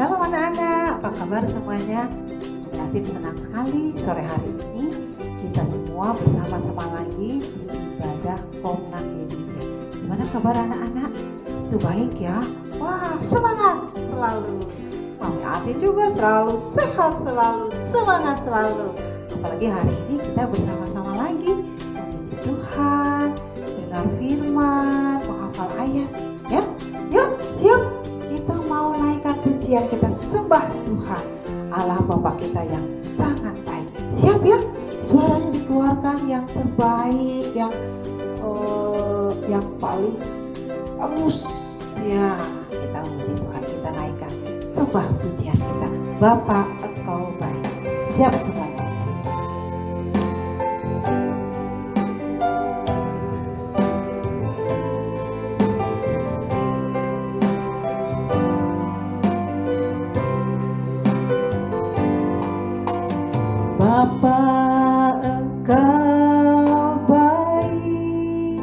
Halo anak-anak, apa kabar semuanya? Yatim senang sekali sore hari ini kita semua bersama-sama lagi di ibadah Komnak YDJ. Gimana kabar anak-anak? Itu baik ya? Wah, semangat selalu. Mami Atin juga selalu sehat, selalu semangat selalu. Apalagi hari ini kita bersama-sama lagi memuji Tuhan, dengar firman, menghafal ayat. Ya, yuk siap. Kita mau naikkan pujian, kita sembah Tuhan Allah Bapa kita yang sangat baik. Siap ya? Suaranya dikeluarkan yang terbaik, yang paling bagus ya. Kita memuji Tuhan, kita naikkan sembah pujian kita. Bapa, Engkau baik. Siap semuanya. Bapa, Engkau baik.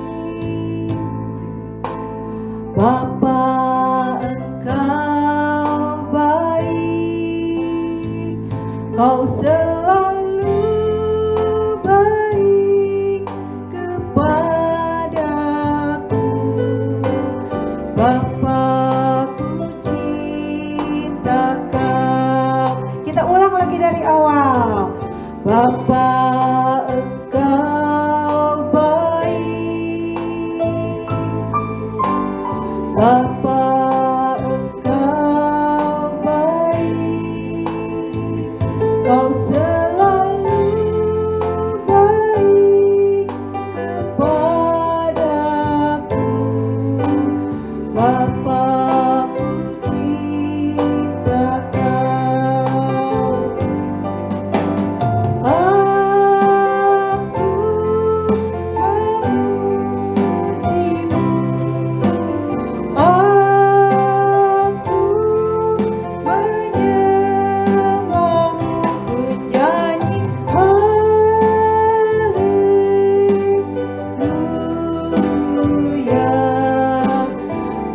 Bapa, Engkau baik. Kau selalu baik kepadaku. Bapa, ku cinta Kau. Kita ulang lagi dari awal. Bapa, Engkau baik. Bapa, Engkau baik. Kau selalu baik kepadaku. Bapa, ku cinta Kau.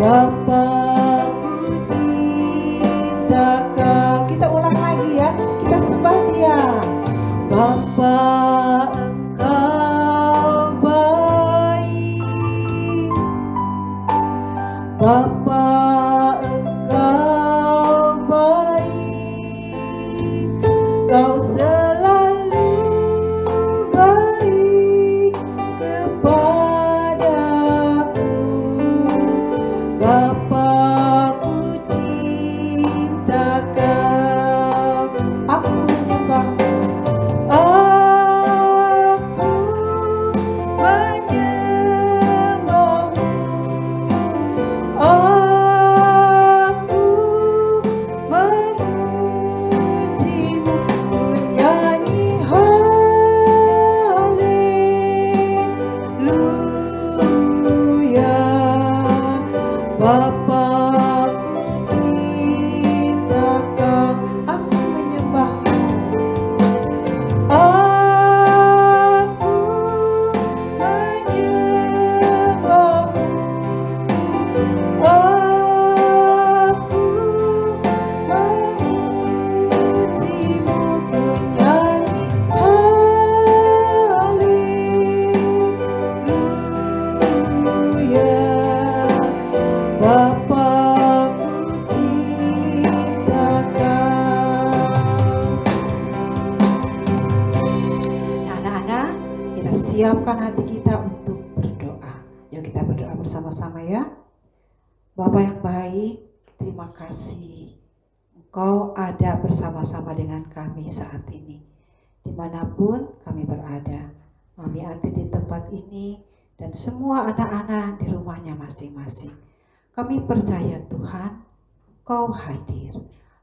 Bapa, ku cinta Kau. Kita ulang lagi ya, kita sembah Dia. Bapa, Engkau baik. Bapa, Engkau baik. Kau selalu baik kepadaku. Bapa, ku cinta Kau. Aku menyembah-Mu. Aku menyembah-Mu. Aku memuji-Mu. Ku nyanyi haleluya. Bapa, ku cinta Kau. Aku menyembah-Mu. Aku menyembah-Mu. Aku memuji-Mu. Ku nyanyi haleluya. Bapa, ku cinta Kau. Nah, anak-anak, kita siapkan hati kita untuk berdoa. Yuk kita berdoa bersama-sama ya. Bapa yang baik, terima kasih Engkau ada bersama-sama dengan kami saat ini. Dimanapun kami berada, Mami Ati di tempat ini dan semua anak-anak di rumahnya masing-masing. Kami percaya Tuhan, Kau hadir.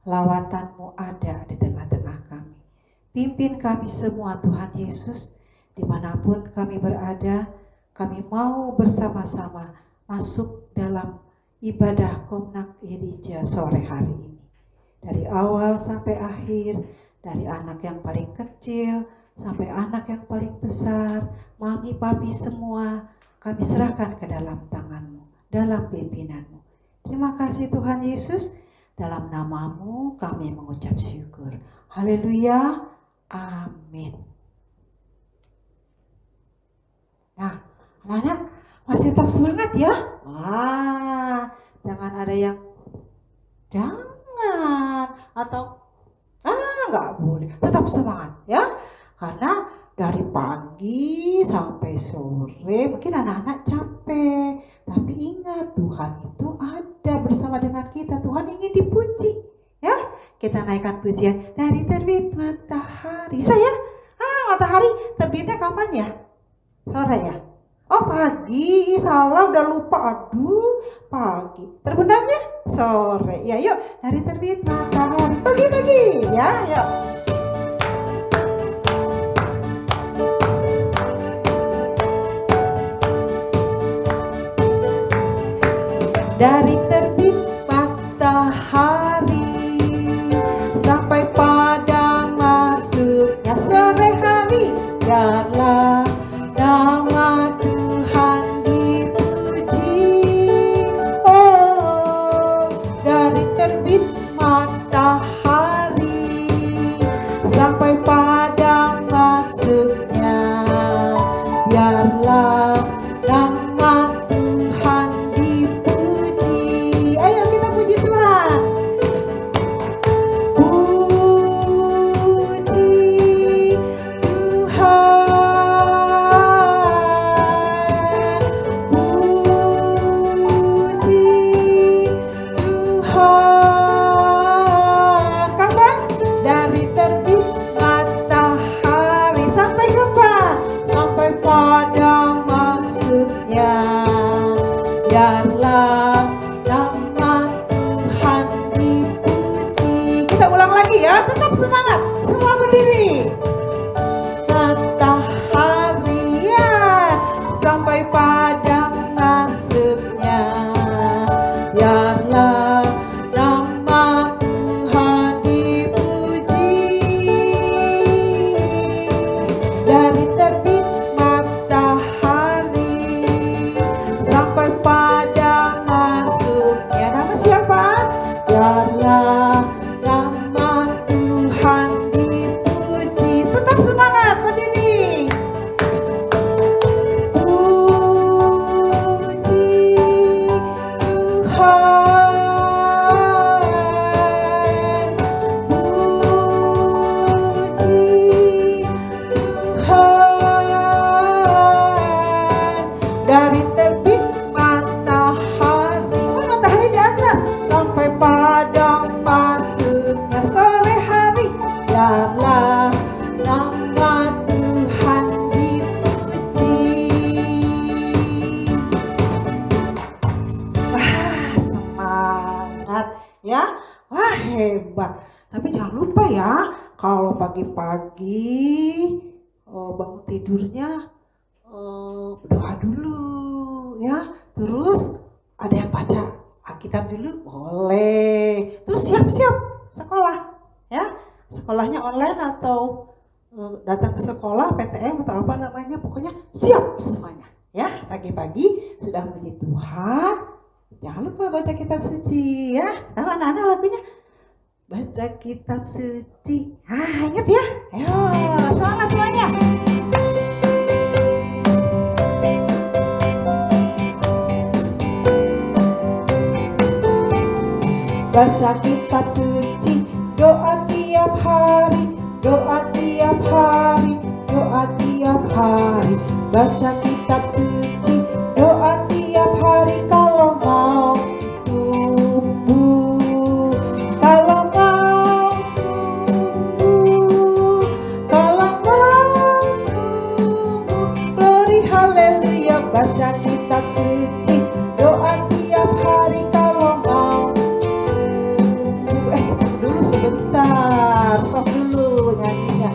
Lawatan-Mu ada di tengah-tengah kami. Pimpin kami semua Tuhan Yesus, dimanapun kami berada, kami mau bersama-sama masuk dalam ibadah Komnak YDJ sore hari ini. Dari awal sampai akhir, dari anak yang paling kecil sampai anak yang paling besar, mami, papi semua, kami serahkan ke dalam tangan-Mu, dalam pimpinan-Mu. Terima kasih Tuhan Yesus. Dalam namamu kami mengucap syukur. Haleluya. Amin. Nah, anak-anak masih tetap semangat ya. Wah, jangan ada yang jangan atau nggak boleh. Tetap semangat ya. Karena dari pagi sampai sore mungkin anak-anak capek. Tapi ingat, Tuhan itu ada bersama dengan kita. Tuhan ingin dipuji. Ya, kita naikkan pujian dari terbit matahari. Bisa ya? Matahari terbitnya kapan ya? Sore ya? Oh pagi, salah udah lupa. Aduh, pagi. Terbenamnya sore. Ya yuk, dari terbit matahari. Pagi-pagi ya, yuk. Dari terbit matahari sampai pada masuknya sore hari, biarlah nama Tuhan dipuji. Oh, dari terbit matahari sampai pada masuknya, biarlah nama Tuhan dipuji. Ayo kita puji Tuhan. Puji Tuhan. Puji Tuhan. Kapan? Dari terbit matahari sampai kapan? Sampai pada masuknya, biarlah nama Tuhan dipuji. Kita ulang lagi ya, tetap semangat. Semua berdiri. Matahari ya, sampai pada masuknya, biarlah nama Tuhan dipuji. Dari terbit matahari sampai pada masuknya, nama siapa? Biarlah nama Tuhan dipuji. Tetap semangat, berdiri. Puji Tuhan. Puji Tuhan. Dari terbit matahari, matahari di atas, sampai pada masuknya sore hari, biarlah nama Tuhan dipuji. Wah, semangat ya. Wah, hebat. Tapi jangan lupa ya, kalau pagi-pagi bangun tidurnya berdoa dulu ya. Terus ada yang baca Alkitab dulu boleh. Terus siap-siap sekolah ya. Sekolahnya online atau datang ke sekolah PTM atau apa namanya, pokoknya siap semuanya ya. Pagi-pagi sudah puji Tuhan, jangan lupa baca kitab suci ya. Tahu anak-anak lagunya? Baca kitab suci. Ingat ya. Ayo, semangat semuanya. Baca kitab suci, doa tiap hari, doa tiap hari, doa tiap hari. Baca kitab suci, doa tiap hari kalau mau tumbuh, kalau mau tumbuh, kalau mau tumbuh. Glory haleluya. Baca kitab suci, doa tiap hari kalau mau tumbuh. Dulu sebentar, stop dulu nyanyinya.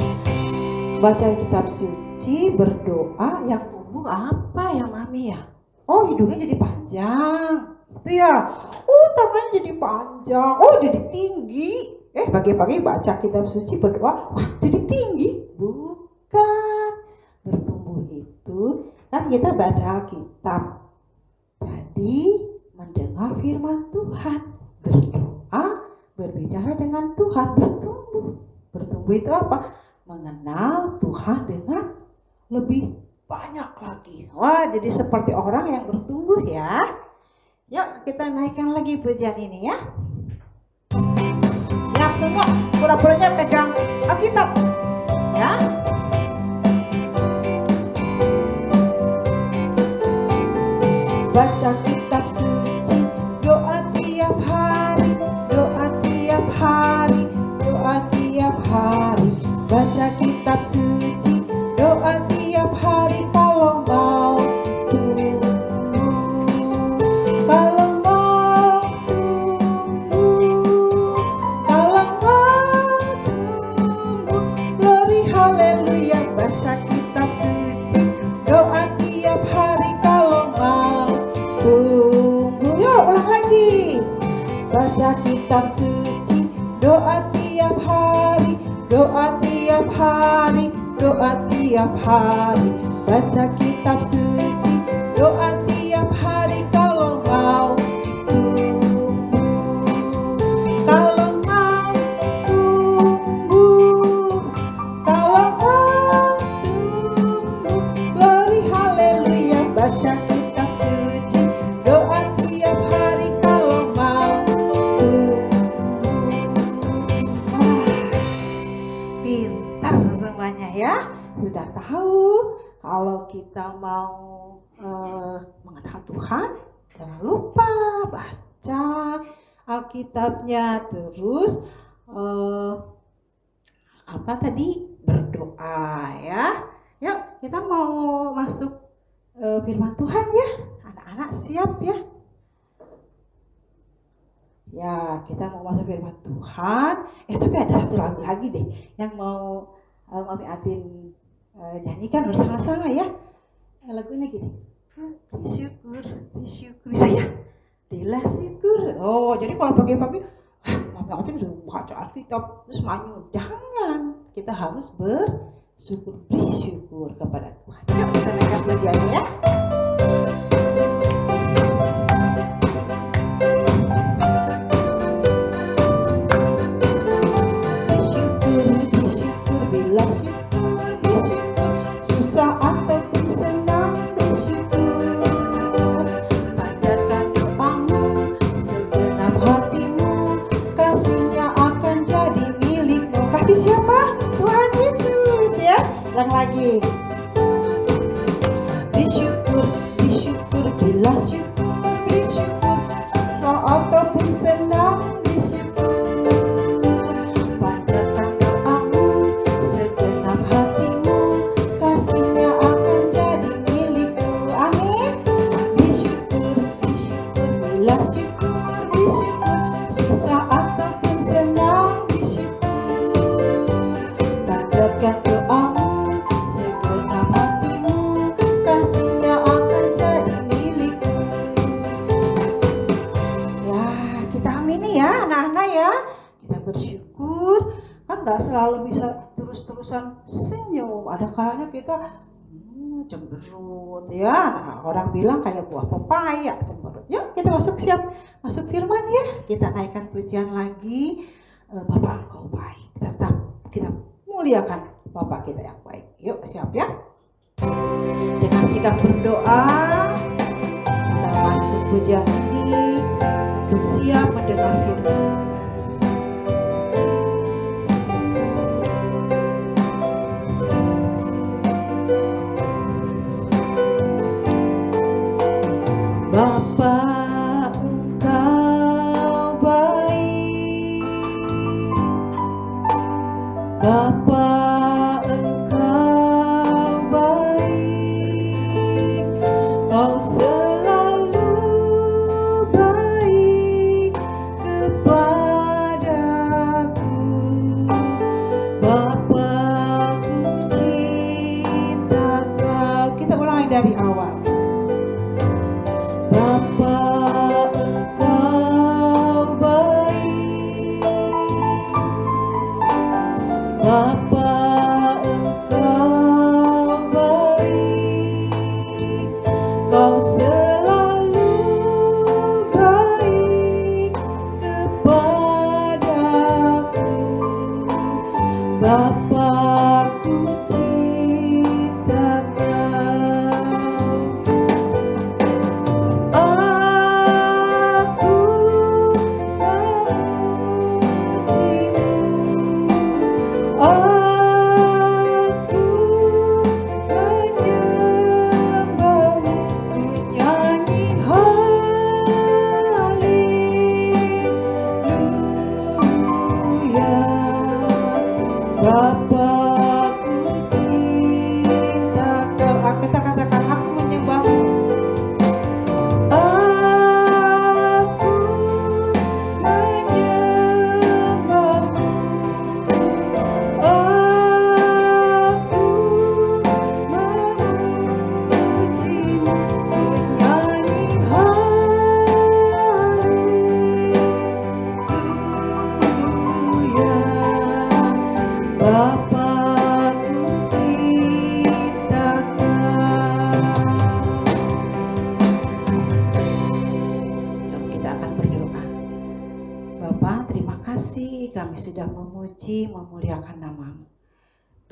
Baca kitab suci, berdoa, yang tumbuh apa ya Mami ya? Oh, hidungnya jadi panjang. Itu ya. Oh, tangannya jadi panjang. Oh, jadi tinggi. Pagi-pagi baca kitab suci, berdoa, wah jadi tinggi. Bukan. Bertumbuh itu kan kita baca Alkitab. Jadi mendengar firman Tuhan, berdoa, berbicara dengan Tuhan, bertumbuh. Bertumbuh itu apa? Mengenal Tuhan dengan lebih banyak lagi. Wah, jadi seperti orang yang bertumbuh ya. Yuk kita naikkan lagi pujian ini ya. Siap semua, pura-puranya pegang Alkitab ya. Baca kitab suci, doa tiap hari, doa tiap hari, doa tiap hari. Baca kitab suci, doa tiap hari kalau mau tumbuh, kalau mau tumbuh, kalau mau tumbuh. Glory haleluya. Baca kitab suci, doa tiap hari kalau mau tumbuh. Yuk ulang lagi. Baca kitab suci, doa tiap hari, doa tiap hari, doa tiap hari. Baca kitab suci, doa tiap hari kalau mau tumbuh, kalau mau tumbuh, kalau mau tumbuh. Glory haleluya. Baca kitab suci, doa tiap hari kalau mau tumbuh. Pintar semuanya ya. Sudah tahu kalau kita mau mengenal Tuhan, jangan lupa baca Alkitabnya, terus apa tadi, berdoa ya. Yuk kita mau masuk firman Tuhan ya. Anak-anak siap ya? Ya, kita mau masuk firman Tuhan. Tapi ada satu lagu lagi deh yang mau Mami Atin nyanyikan bersama-sama ya. Lagunya gini. Bersyukur, bersyukur. Bisa ya? Bila syukur. Oh, jadi kalau pagi-pagi Mami Atin sudah baca Alkitab terus manyu. Jangan. Kita harus bersyukur, bersyukur kepada Tuhan. Yuk kita naikkan pujiannya ya. Susah ataupun senang bersyukur, panjatkan doamu segenap hatimu, kasihnya akan jadi milikmu. Kasih siapa? Tuhan Yesus ya. Ulang lagi. Bersyukur, bersyukur, bila syukur, bersyukur, susah ataupun senang bersyukur, panjatkan doamu segenap hatimu, kasihnya akan jadi milikmu. Amin. Bersyukur, bersyukur, bila syukur, bersyukur, susah ataupun senang bersyukur, panjatkan doamu segenap hatimu, kasihnya akan jadi milikmu. Ya, kita amini ya anak-anak ya. Kita bersyukur, kan gak selalu bisa terus-terusan senyum. Ada kalanya kita cemberut ya. Nah, orang bilang kayak buah pepaya cemberut. Yuk kita siap masuk firman ya. Kita naikkan pujian lagi. Bapa Engkau baik. Tetap kita muliakan Bapa kita yang baik. Yuk siap ya. Dengan sikap berdoa kita masuk pujian ini untuk siap mendengar firman. Bapa Engkau baik, Bapa Engkau baik, Kau selalu baik kepada kita akan berdoa. Bapa, terima kasih kami sudah memuji, memuliakan nama-Mu.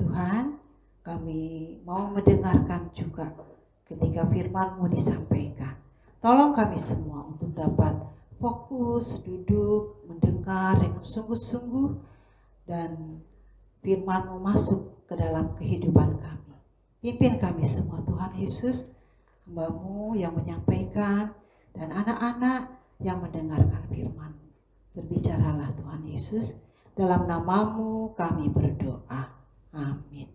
Tuhan, kami mau mendengarkan juga ketika firman-Mu disampaikan. Tolong kami semua untuk dapat fokus, duduk, mendengar dengan sungguh-sungguh, dan firman-Mu masuk ke dalam kehidupan kami. Pimpin kami semua Tuhan Yesus, hamba-Mu yang menyampaikan dan anak-anak yang mendengarkan firman-Mu. Berbicaralah Tuhan Yesus, dalam nama-Mu kami berdoa. Amin.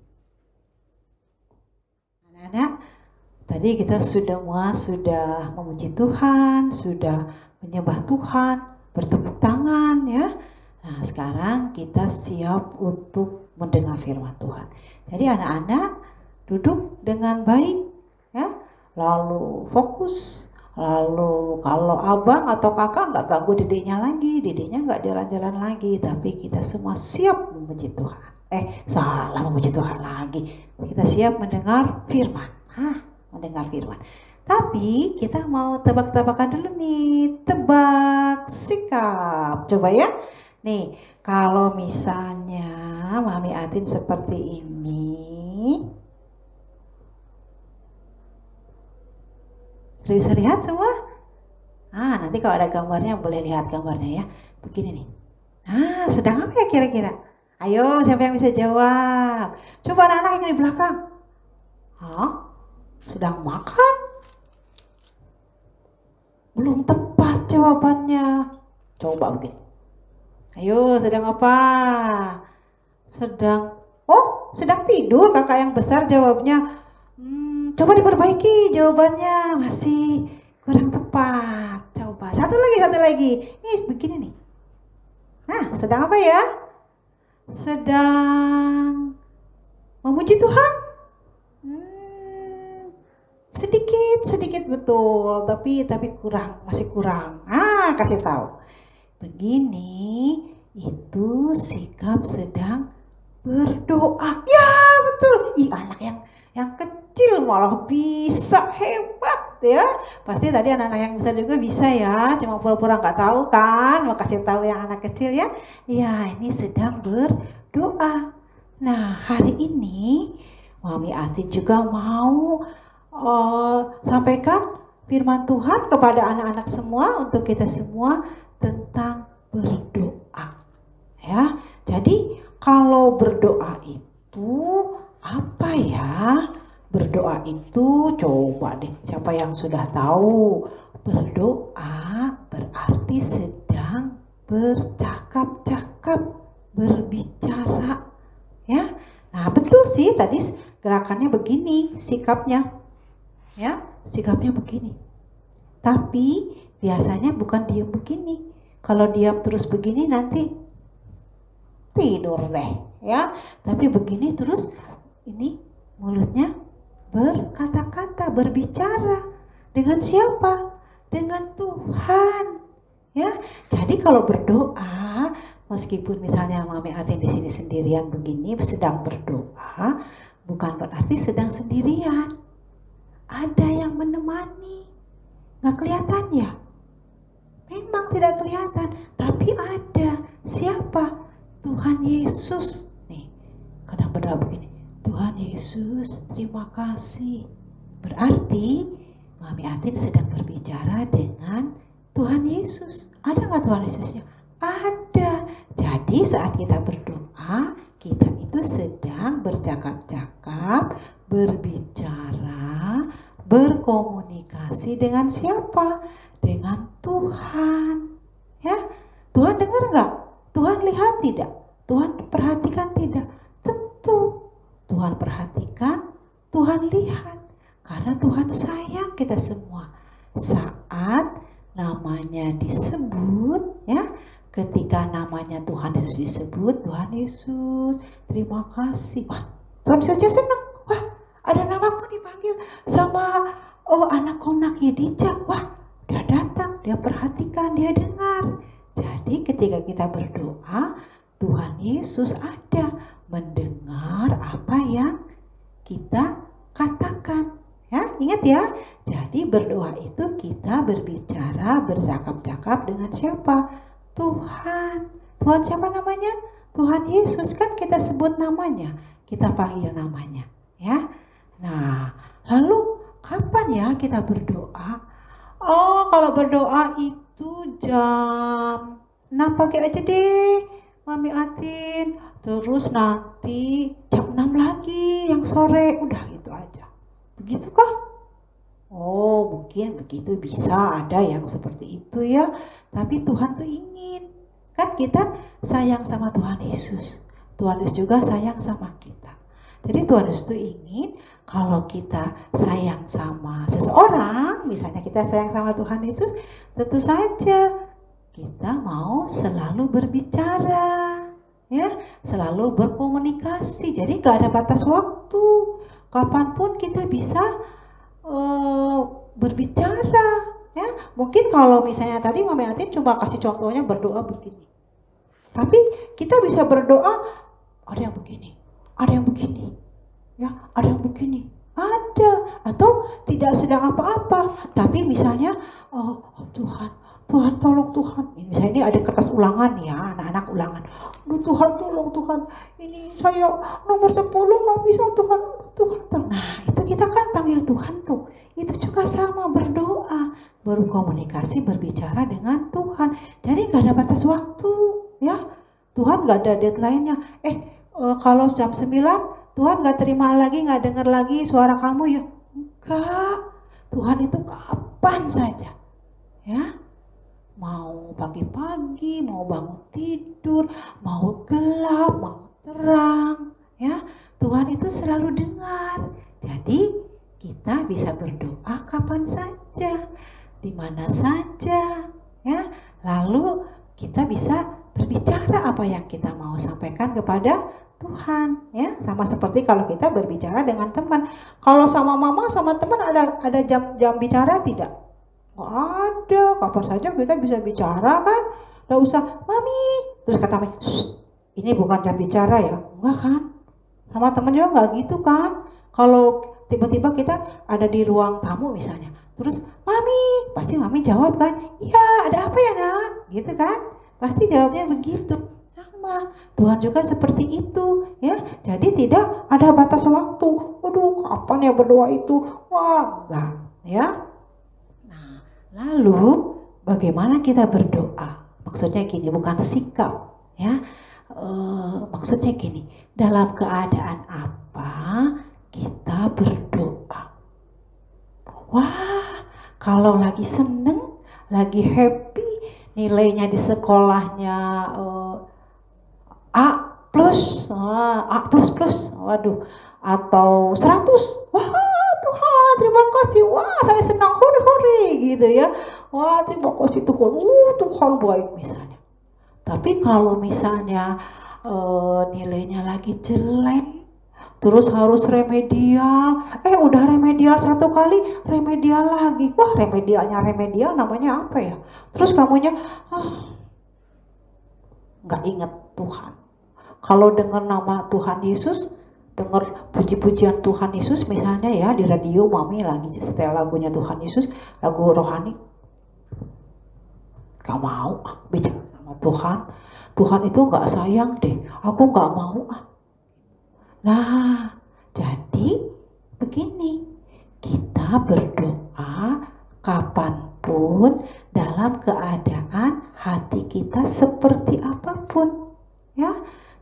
Anak-anak, tadi kita sudah memuji Tuhan, sudah menyembah Tuhan, bertepuk tangan ya. Nah, sekarang kita siap untuk mendengar firman Tuhan. Jadi anak-anak duduk dengan baik ya, lalu fokus, lalu kalau abang atau kakak nggak ganggu dedeknya lagi, dedeknya nggak jalan-jalan lagi, tapi kita semua siap memuji Tuhan. Memuji Tuhan lagi. Kita siap mendengar firman. Mendengar firman. Tapi kita mau tebak-tebakan dulu nih, tebak sikap. Coba ya. Nih, kalau misalnya Mami Atin seperti ini, sudah bisa lihat semua? Nanti kalau ada gambarnya boleh lihat gambarnya ya. Begini nih. Sedang apa ya kira-kira? Ayo, siapa yang bisa jawab? Coba anak-anak yang di belakang. Sedang makan? Belum tepat jawabannya. Coba begini. Ayo, sedang apa? Sedang tidur. Kakak yang besar jawabnya. Coba diperbaiki jawabannya, masih kurang tepat. Coba satu lagi. Ini begini nih. Sedang apa ya? Sedang memuji Tuhan. Sedikit betul, tapi masih kurang. Kasih tahu. Begini, itu sikap sedang berdoa. Ya, betul. Anak yang kecil malah bisa, hebat ya. Pasti tadi anak-anak yang besar juga bisa ya, cuma pura-pura nggak tahu kan. Mau kasih tahu yang anak kecil ya. Ya, ini sedang berdoa. Nah, hari ini Mami Atin juga mau sampaikan firman Tuhan kepada anak-anak semua, untuk kita semua tentang berdoa. Ya, jadi kalau berdoa itu apa ya? Berdoa itu, coba deh, siapa yang sudah tahu? Berdoa berarti sedang bercakap-cakap, berbicara. Ya, nah betul sih, tadi gerakannya begini, sikapnya. Ya, sikapnya begini. Tapi biasanya bukan diam begini. Kalau diam terus begini nanti tidur deh, ya. Tapi begini terus, ini mulutnya berkata-kata, berbicara. Dengan siapa? Dengan Tuhan. Ya. Jadi kalau berdoa, meskipun misalnya Mami Atin di sini sendirian begini sedang berdoa, bukan berarti sedang sendirian. Ada yang menemani. Nggak kelihatan ya? Memang tidak kelihatan, tapi ada. Siapa? Tuhan Yesus. Nih, kadang berdoa begini. Tuhan Yesus, terima kasih. Berarti Mami Atin sedang berbicara dengan Tuhan Yesus. Ada nggak Tuhan Yesusnya? Ada. Jadi saat kita berdoa, kita itu sedang bercakap-cakap, berbicara, berkomunikasi dengan siapa? Dengan Tuhan. Ya, Tuhan dengar nggak? Tuhan lihat tidak? Tuhan perhatikan tidak? Tentu Tuhan perhatikan, Tuhan lihat. Karena Tuhan sayang kita semua. Saat namanya disebut, ya, ketika namanya Tuhan Yesus disebut, Tuhan Yesus, terima kasih. Wah, Tuhan Yesus senang. Wah, ada namaku dipanggil sama anak Komnak Yedija. Wah, dia datang, dia perhatikan, dia dengar. Jadi ketika kita berdoa, Tuhan Yesus ada mendengar apa yang kita katakan. Ya, ingat ya. Jadi berdoa itu kita berbicara kita bercakap-cakap dengan siapa? Tuhan. Tuhan siapa namanya? Tuhan Yesus, kan kita sebut namanya, kita panggil namanya, ya. Nah, lalu kapan ya kita berdoa? Oh, kalau berdoa itu jam 6 pagi aja deh, Mami Atin. Terus nanti jam 6 lagi yang sore, udah itu aja. Begitu kah? Oh, mungkin begitu, bisa ada yang seperti itu ya. Tapi Tuhan tuh ingin, kan kita sayang sama Tuhan Yesus. Tuhan Yesus juga sayang sama kita. Jadi Tuhan Yesus tuh ingin kalau kita sayang sama seseorang, misalnya kita sayang sama Tuhan Yesus, tentu saja kita mau selalu berbicara, ya, selalu berkomunikasi. Jadi gak ada batas waktu. Kapanpun kita bisa berbicara, ya. Mungkin kalau misalnya tadi Mami Atin coba kasih contohnya berdoa begini. Tapi kita bisa berdoa, ada yang begini, ada yang begini, ya, ada yang begini, ada, atau tidak sedang apa-apa, tapi misalnya, oh Tuhan, Tuhan tolong Tuhan, misalnya ini ada kertas ulangan ya, anak-anak ulangan, Tuhan tolong Tuhan, ini saya nomor 10 nggak bisa Tuhan, Tuhan tolong. Nah itu kita kan panggil Tuhan tuh, itu juga sama berdoa, berkomunikasi, berbicara dengan Tuhan. Jadi nggak ada batas waktu, ya. Tuhan nggak ada deadline-nya. Kalau jam 9 Tuhan nggak terima lagi, nggak dengar lagi suara kamu ya. Enggak. Tuhan itu kapan saja, ya. Mau pagi-pagi, mau bangun tidur, mau gelap, mau terang, ya. Tuhan itu selalu dengar. Jadi kita bisa berdoa kapan saja, di mana saja, ya. Lalu kita bisa berbicara apa yang kita mau sampaikan kepada Tuhan, ya. Sama seperti kalau kita berbicara dengan teman. Kalau sama mama, sama teman ada jam bicara tidak? Nggak ada, kapan saja kita bisa bicara kan? Nggak usah, Mami. Terus kata Mami, ini bukan jam bicara ya? Enggak kan? Sama teman juga nggak gitu kan? Kalau tiba-tiba kita ada di ruang tamu misalnya, terus Mami, pasti Mami jawab kan? Iya, ada apa ya nak? Gitu kan? Pasti jawabnya begitu. Sama, Tuhan juga seperti itu, ya. Jadi tidak ada batas waktu. Waduh, kapan ya berdoa itu? Wah, enggak, ya. Nah, lalu bagaimana kita berdoa? Maksudnya gini, bukan sikap, ya. Maksudnya gini, dalam keadaan apa kita berdoa? Wah, kalau lagi seneng, lagi happy, nilainya di sekolahnya A plus, waduh, atau 100, wah Tuhan terima kasih, wah saya senang, hore gitu ya, wah terima kasih Tuhan, Tuhan baik misalnya. Tapi kalau misalnya nilainya lagi jelek, terus harus remedial, udah remedial 1 kali, remedial lagi, wah remedial namanya apa ya? Terus kamunya nggak inget Tuhan. Kalau dengar nama Tuhan Yesus, dengar puji-pujian Tuhan Yesus misalnya ya di radio, Mami lagi setel lagunya Tuhan Yesus, lagu rohani, gak mau bicara sama Tuhan. Tuhan itu nggak sayang deh, aku nggak mau. Nah, jadi begini, kita berdoa kapanpun, dalam keadaan hati kita seperti apapun, ya.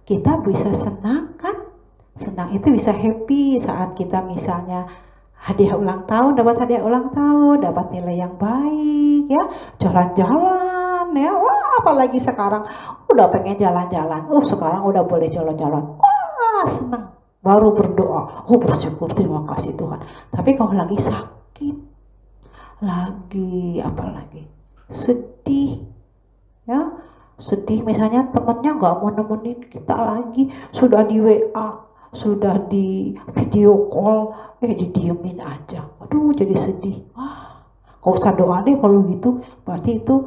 Kita bisa senang kan? Senang itu bisa happy saat kita misalnya hadiah ulang tahun, dapat hadiah ulang tahun, dapat nilai yang baik, ya, jalan-jalan, ya, wah apalagi sekarang udah pengen jalan-jalan, sekarang udah boleh jalan-jalan, wah senang, baru berdoa, bersyukur, terima kasih Tuhan. Tapi kalau lagi sakit, lagi apalagi sedih, ya, sedih misalnya temennya nggak mau nemenin kita lagi, sudah di WA, sudah di video call, didiemin aja, aduh jadi sedih. Gak usah doa deh kalau gitu, berarti itu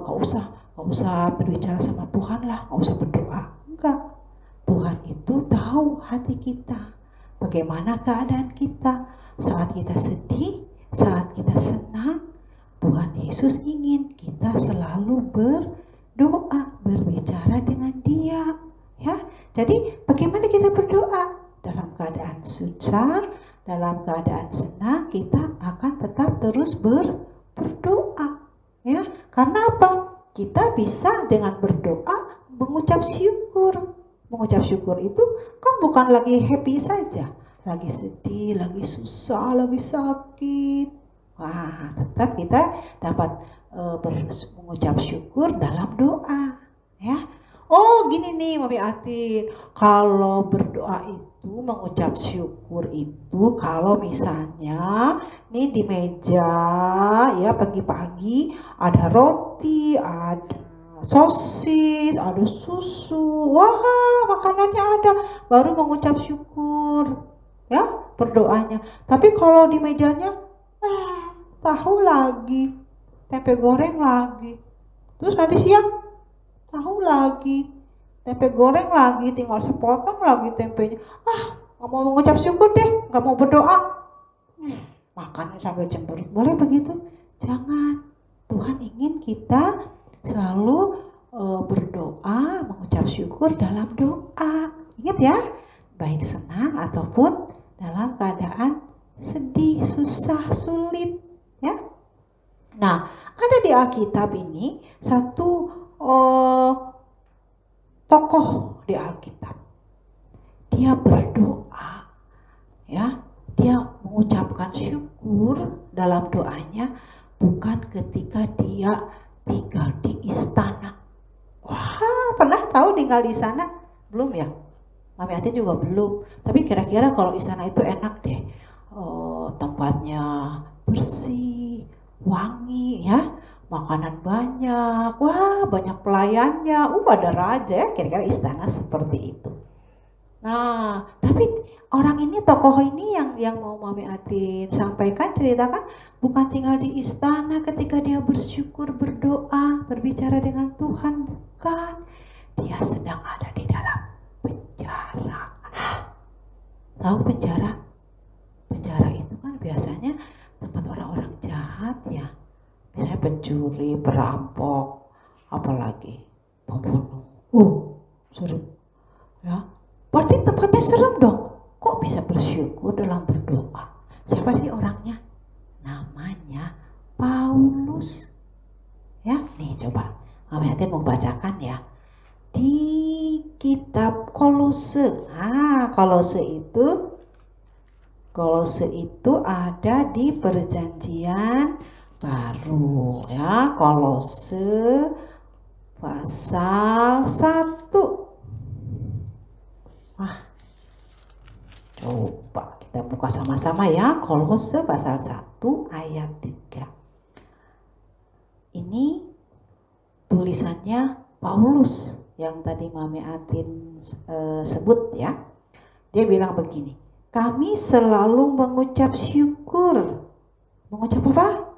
gak usah berbicara sama Tuhan lah, gak usah berdoa. Enggak, Tuhan itu tahu hati kita, bagaimana keadaan kita, saat kita sedih, saat kita senang, Tuhan Yesus ingin kita selalu berdoa, berbicara dengan Dia, ya. Jadi bagaimana kita berdoa? Dalam keadaan susah, dalam keadaan senang, kita akan tetap terus berdoa, ya. Karena apa? Kita bisa dengan berdoa mengucap syukur. Mengucap syukur itu kan bukan lagi happy saja, lagi sedih, lagi susah, lagi sakit. Wah, tetap kita dapat mengucap syukur dalam doa, ya. Oh, gini nih Mami Atin, kalau berdoa itu mengucap syukur itu kalau misalnya nih di meja ya pagi-pagi ada roti, ada sosis, ada susu, wah makanannya ada, baru mengucap syukur, ya berdoanya. Tapi kalau di mejanya tahu lagi, tempe goreng lagi, terus nanti siang tahu lagi, tempe goreng lagi, tinggal sepotong lagi tempenya. Nggak mau mengucap syukur deh, nggak mau berdoa. Makan sambil cemberut, boleh begitu? Jangan. Tuhan ingin kita selalu berdoa, mengucap syukur dalam doa. Ingat ya, baik senang ataupun dalam keadaan sedih, susah, sulit, ya. Nah, ada di Alkitab ini satu tokoh di Alkitab. Dia berdoa, ya. Dia mengucapkan syukur dalam doanya bukan ketika dia tinggal di istana. Wah, pernah tahu tinggal di sana? Belum ya? Mami Atin juga belum. Tapi kira-kira kalau istana itu enak deh. Tempatnya bersih, wangi, ya, makanan banyak, wah banyak pelayannya, ada raja ya, kira-kira istana seperti itu. Nah, tapi orang ini, tokoh ini yang mau Mami Atin sampaikan, ceritakan, bukan tinggal di istana ketika dia bersyukur, berdoa, berbicara dengan Tuhan, bukan. Dia sedang ada di dalam penjara. Tahu penjara? Penjara itu kan biasanya tempat orang-orang jahat ya, misalnya pencuri, perampok, apalagi pembunuh. Serem ya, berarti tempatnya serem dong. Kok bisa bersyukur dalam berdoa? Siapa sih orangnya? Namanya Paulus, ya. Nih coba Mami Atin mau bacakan ya di kitab Kolose. Kolose itu ada di Perjanjian Baru, ya. Kolose pasal 1. Coba kita buka sama-sama ya. Kolose pasal 1 ayat 3. Ini tulisannya Paulus yang tadi Mami Atin sebut ya. Dia bilang begini, kami selalu mengucap syukur. Mengucap apa?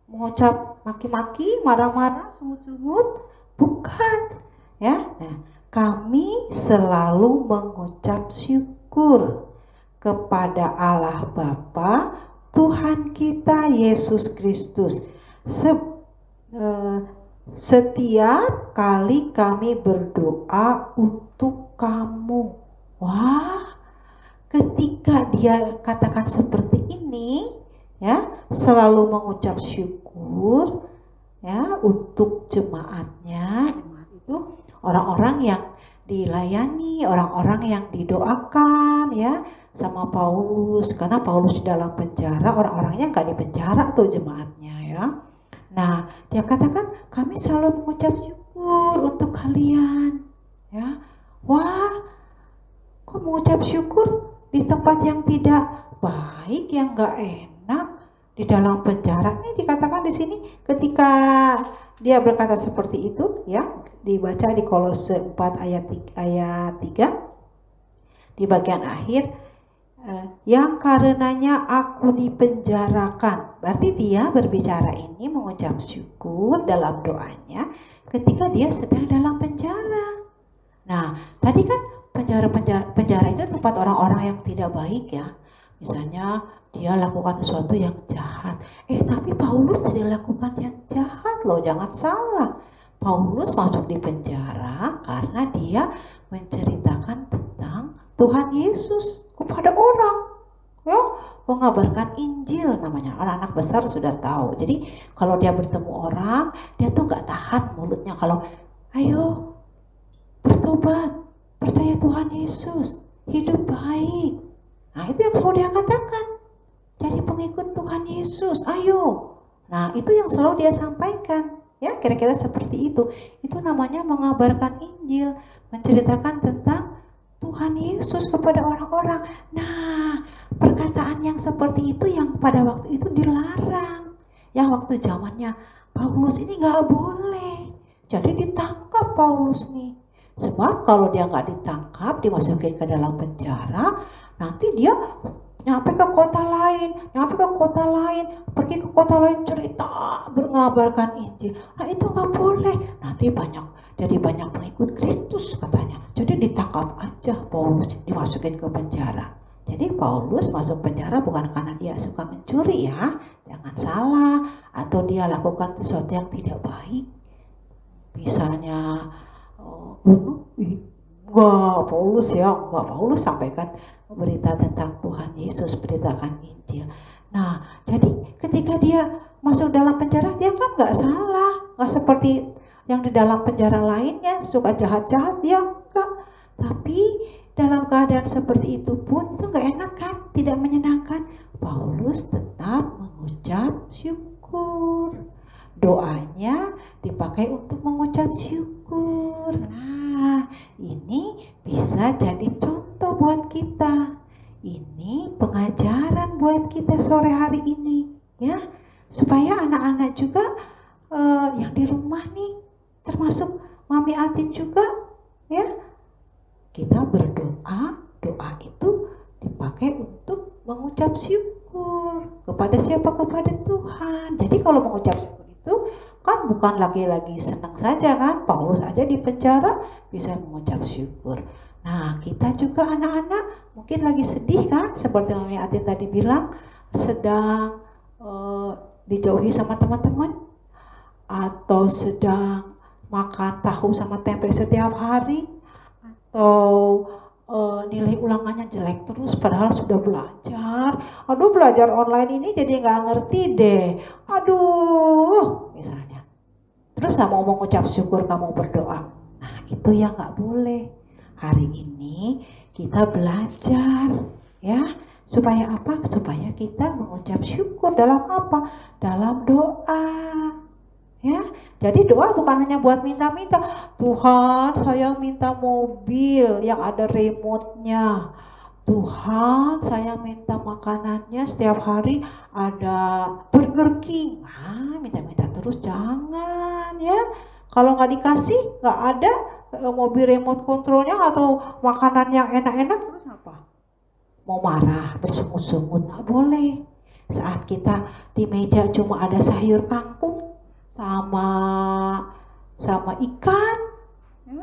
Mengucap maki-maki, marah-marah, sungut-sungut? Bukan. Ya. Nah, kami selalu mengucap syukur kepada Allah Bapa, Tuhan kita Yesus Kristus. Setiap kali kami berdoa untuk kamu. Wah, ketika dia katakan seperti ini, ya, selalu mengucap syukur, ya, untuk jemaatnya. Jemaat itu orang-orang yang dilayani, orang-orang yang didoakan, ya, sama Paulus. Karena Paulus di dalam penjara, orang-orangnya nggak di penjara atau jemaatnya, ya. Nah, dia katakan kami selalu mengucap syukur untuk kalian, ya. Wah, kok mengucap syukur di tempat yang tidak baik, yang nggak enak, di dalam penjara? Ini dikatakan di sini ketika dia berkata seperti itu, ya, dibaca di Kolose 4 ayat 3 di bagian akhir, yang karenanya aku dipenjarakan. Berarti dia berbicara ini mengucap syukur dalam doanya ketika dia sedang dalam penjara. Nah, tadi kan penjara itu tempat orang-orang yang tidak baik ya. Misalnya dia lakukan sesuatu yang jahat. Tapi Paulus tidak lakukan yang jahat loh, jangan salah. Paulus masuk di penjara karena dia menceritakan tentang Tuhan Yesus kepada orang, ya, mengabarkan Injil namanya. Anak-anak besar sudah tahu. Jadi kalau dia bertemu orang, dia tuh nggak tahan mulutnya. Kalau ayo bertobat, percaya Tuhan Yesus, hidup baik. Nah itu yang selalu dia katakan. Jadi pengikut Tuhan Yesus, ayo. Nah itu yang selalu dia sampaikan. Ya kira-kira seperti itu. Itu namanya mengabarkan Injil, menceritakan tentang Tuhan Yesus kepada orang-orang. Nah, perkataan yang seperti itu yang pada waktu itu dilarang. Yang waktu zamannya Paulus ini nggak boleh. Jadi ditangkap Paulus nih. Sebab kalau dia nggak ditangkap, dimasukin ke dalam penjara, nanti dia nyampe ke kota lain, pergi ke kota lain cerita, mengabarkan Injil. Nah itu nggak boleh. Nanti jadi banyak pengikut Kristus katanya. Jadi ditangkap aja Paulus, dimasukin ke penjara. Jadi Paulus masuk penjara bukan karena dia suka mencuri ya, jangan salah, atau dia lakukan sesuatu yang tidak baik, misalnya bunuh. Enggak, Paulus sampaikan berita tentang Tuhan Yesus, beritakan Injil. Nah, jadi ketika dia masuk dalam penjara, dia kan nggak salah, nggak seperti yang di dalam penjara lainnya, suka jahat-jahat, dia enggak. Tapi dalam keadaan seperti itu pun, itu nggak enak kan, tidak menyenangkan. Paulus tetap mengucap syukur. Doanya dipakai untuk mengucap syukur. Nah, ini bisa jadi contoh buat kita. Ini pengajaran buat kita sore hari ini, ya, supaya anak-anak juga yang di rumah nih, termasuk Mami Atin juga, ya, kita berdoa. Doa itu dipakai untuk mengucap syukur kepada siapa? Kepada Tuhan. Jadi kalau mengucap syukur itu kan bukan lagi-lagi senang saja kan, Paulus aja di penjara bisa mengucap syukur. Nah kita juga anak-anak mungkin lagi sedih kan, seperti Mami Atin tadi bilang, sedang dijauhi sama teman-teman, atau sedang makan tahu sama tempe setiap hari, atau nilai ulangannya jelek terus padahal sudah belajar. Aduh, belajar online ini jadi nggak ngerti deh. Aduh, misalnya. Terus nggak mau mengucap syukur, kamu berdoa. Nah, itu yang nggak boleh. Hari ini kita belajar, ya. Supaya apa? Supaya kita mengucap syukur dalam apa? Dalam doa. Ya, jadi doa bukan hanya buat minta-minta. Tuhan, saya minta mobil yang ada remote-nya. Tuhan, saya minta makanannya setiap hari ada Burger King. Minta-minta terus jangan ya. Kalau nggak dikasih, nggak ada mobil remote controlnya atau makanan yang enak-enak, terus apa? Mau marah, bersungut-sungut, nggak boleh. Saat kita di meja cuma ada sayur kangkung sama ikan, ya,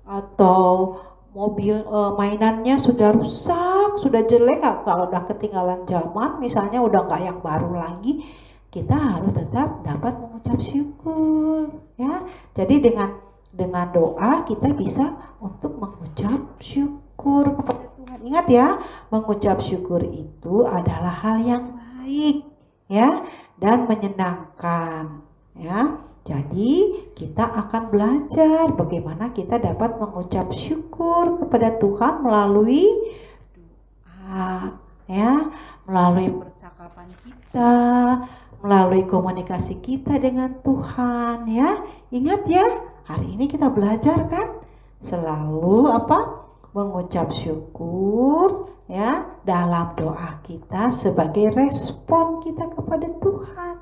atau mobil mainannya sudah rusak, sudah jelek, kalau udah ketinggalan zaman, misalnya udah nggak yang baru lagi, kita harus tetap dapat mengucap syukur, ya. Jadi dengan doa kita bisa untuk mengucap syukur kepada Tuhan. Ingat ya, mengucap syukur itu adalah hal yang baik, ya, dan menyenangkan. Ya, jadi kita akan belajar bagaimana kita dapat mengucap syukur kepada Tuhan melalui doa, ya, melalui percakapan kita, melalui komunikasi kita dengan Tuhan, ya. Ingat ya, hari ini kita belajar kan selalu apa? Mengucap syukur, ya, dalam doa kita sebagai respon kita kepada Tuhan.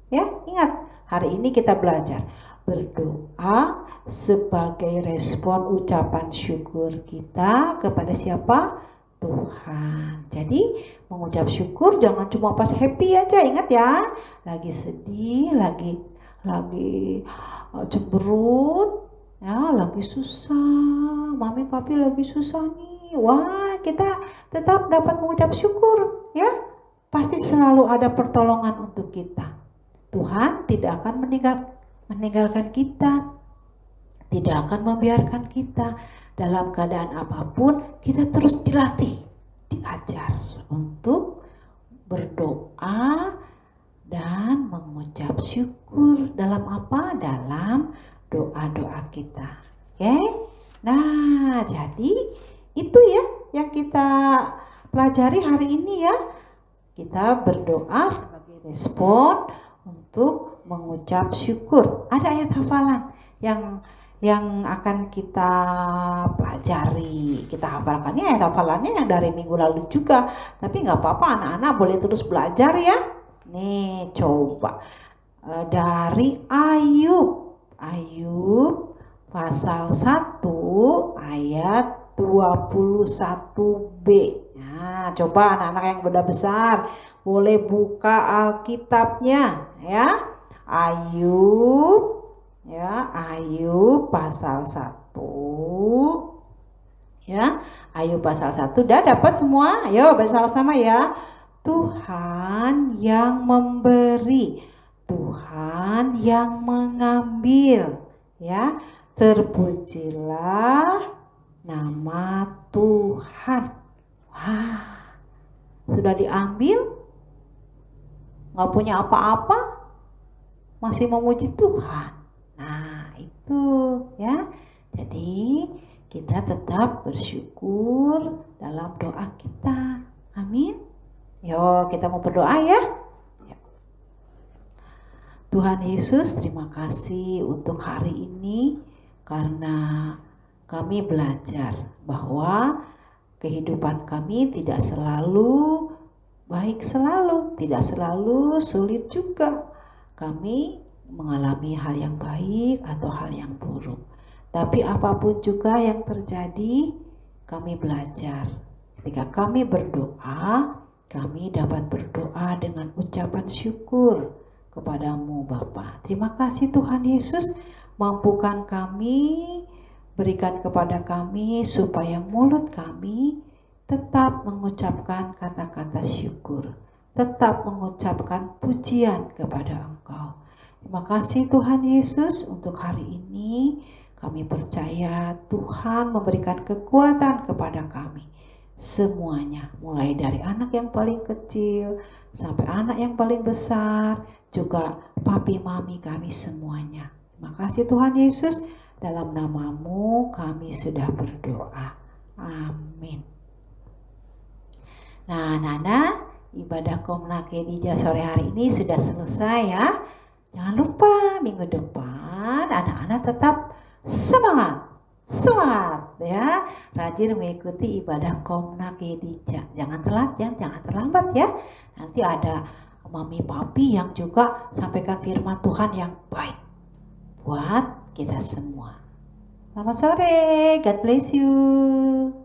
Ya, ingat. Hari ini kita belajar berdoa sebagai respon ucapan syukur kita kepada siapa? Tuhan. Jadi mengucap syukur jangan cuma pas happy aja, ingat ya. Lagi sedih, lagi cemberut, ya, lagi susah, mami papi lagi susah nih. Wah, kita tetap dapat mengucap syukur, ya. pasti selalu ada pertolongan untuk kita. Tuhan tidak akan meninggalkan kita, tidak akan membiarkan kita. Dalam keadaan apapun kita terus dilatih, diajar untuk berdoa dan mengucap syukur. Dalam apa? Dalam doa-doa kita. Oke? Nah, jadi itu ya yang kita pelajari hari ini ya. Kita berdoa sebagai respon untuk mengucap syukur. Ada ayat hafalan yang akan kita pelajari, kita hafalkannya, ayat hafalannya yang dari minggu lalu juga. Tapi nggak apa-apa, anak-anak boleh terus belajar ya. Nih coba dari Ayub pasal 1 ayat 21b. Nah, coba anak-anak yang udah besar boleh buka Alkitabnya ya. Ayub pasal 1 ya. Ayub pasal 1 udah dapat semua? Ayo bersama-sama ya. Tuhan yang memberi, Tuhan yang mengambil ya. Terpujilah nama Tuhan. Wah, sudah diambil, nggak punya apa-apa, masih memuji Tuhan. Nah itu ya. Jadi kita tetap bersyukur dalam doa kita. Amin. Yo, kita mau berdoa ya. Tuhan Yesus, terima kasih untuk hari ini karena kami belajar bahwa kehidupan kami tidak selalu baik selalu, tidak selalu sulit juga. Kami mengalami hal yang baik atau hal yang buruk. Tapi apapun juga yang terjadi, kami belajar. Ketika kami berdoa, kami dapat berdoa dengan ucapan syukur kepadamu Bapa. Terima kasih Tuhan Yesus, mampukan kami, berikan kepada kami supaya mulut kami tetap mengucapkan kata-kata syukur, tetap mengucapkan pujian kepada Engkau. Terima kasih Tuhan Yesus untuk hari ini. Kami percaya Tuhan memberikan kekuatan kepada kami semuanya, mulai dari anak yang paling kecil sampai anak yang paling besar, juga papi mami kami semuanya. Terima kasih Tuhan Yesus, dalam namamu kami sudah berdoa. Amin. Nah, Nana, ibadah Komnak Kedija sore hari ini sudah selesai ya. Jangan lupa minggu depan anak-anak tetap semangat ya, rajin mengikuti ibadah Komnak Kedija. Jangan telat ya, jangan terlambat ya. Nanti ada mami papi yang juga sampaikan firman Tuhan yang baik buat kita semua. Selamat sore, God bless you.